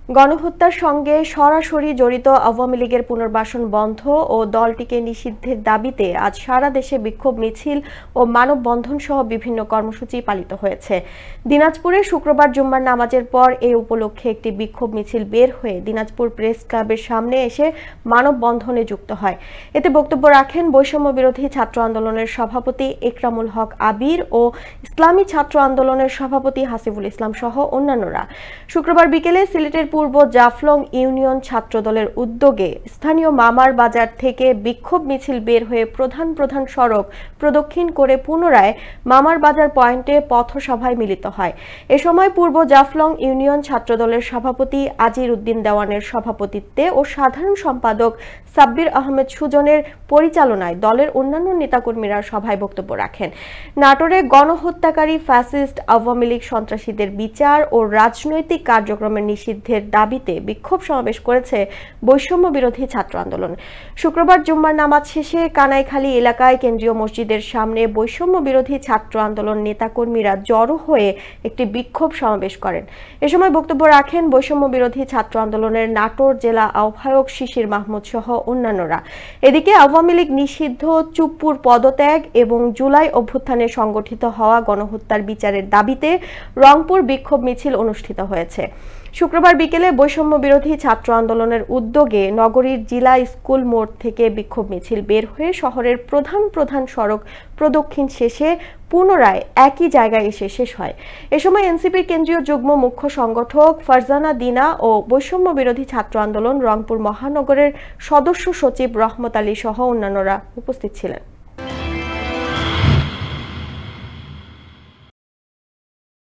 গণহত্যার সঙ্গে সরাসরি জড়িত আওয়ামী লীগের পুনর্বাসন বন্ধ ও দলটিকে নিষিদ্ধের দাবিতে আজ সারা দেশে বিক্ষোভ মিছিল ও মানববন্ধন সহ বিভিন্ন কর্মসূচি পালিত হয়েছে। দিনাজপুরে শুক্রবার জুম্মার নামাজের পর এ উপলক্ষে একটি বিক্ষোভ মিছিল বের হয়ে দিনাজপুর প্রেস ক্লাবের সামনে এসে মানববন্ধনে যুক্ত হয়। এতে বক্তব্য রাখেন বৈষম্য বিরোধী ছাত্র আন্দোলনের সভাপতি একরামুল হক আবির ও ইসলামী ছাত্র আন্দোলনের সভাপতি হাসিবুল ইসলাম সহ অন্যান্যরা। শুক্রবার বিকেলে সিলেটের পূর্ব জাফলং ইউনিয়ন ছাত্রদলের উদ্যোগে স্থানীয় মামার বাজার থেকে বিক্ষোভ মিছিল বের হয়ে প্রধান সড়ক প্রদক্ষিণ করে পুনরায় মামার বাজার পয়েন্টে পথসভায় মিলিত হয়। এ সময় পূর্ব জাফলং ইউনিয়ন ছাত্রদলের সভাপতি আজির উদ্দিন দেওয়ানের সভাপতিত্বে ও সাধারণ সম্পাদক সাব্বির আহমেদ সুজনের পরিচালনায় দলের অন্যান্য নেতাকর্মীরা সভায় বক্তব্য রাখেন। নাটোরে গণহত্যাকারী ফ্যাসিস্ট আওয়ামী লীগ সন্ত্রাসীদের বিচার ও রাজনৈতিক কার্যক্রমের নিষিদ্ধের দাবিতে বিক্ষোভ সমাবেশ করেছে বৈষম্য বিরোধী ছাত্র আন্দোলন। শুক্রবার জুম্মার নামাজ শেষে কানাইখালী এলাকায় কেন্দ্রীয় মসজিদের সামনে বৈষম্য বিরোধী ছাত্র আন্দোলন নেতাকর্মীরা জড়ো হয়ে একটি বিক্ষোভ সমাবেশ করেন। এ সময় বক্তব্য রাখেন বৈষম্য বিরোধী ছাত্র আন্দোলনের নাটোর জেলা আহ্বায়ক শিশির মাহমুদ সহ অন্যান্যরা। এদিকে আওয়ামী লীগ নিষিদ্ধ, চুপ্পুর পদত্যাগ এবং জুলাই অভ্যুত্থানে সংগঠিত হওয়া গণহত্যার বিচারের দাবিতে রংপুর বিক্ষোভ মিছিল অনুষ্ঠিত হয়েছে। শুক্রবার বিকেলে বৈষম্য বিরোধী ছাত্র আন্দোলনের উদ্যোগে নগরীর জিলা স্কুল মোড় থেকে বিক্ষোভ মিছিল বের হয়ে শহরের প্রধান সড়ক প্রদক্ষিণ শেষে পুনরায় একই জায়গায় এসে শেষ হয়। এ সময় এনসিপির কেন্দ্রীয় যুগ্ম মুখ্য সংগঠক ফারজানা দিনা ও বৈষম্য বিরোধী ছাত্র আন্দোলন রংপুর মহানগরের সদস্য সচিব রহমত আলী সহ অন্যান্যরা উপস্থিত ছিলেন।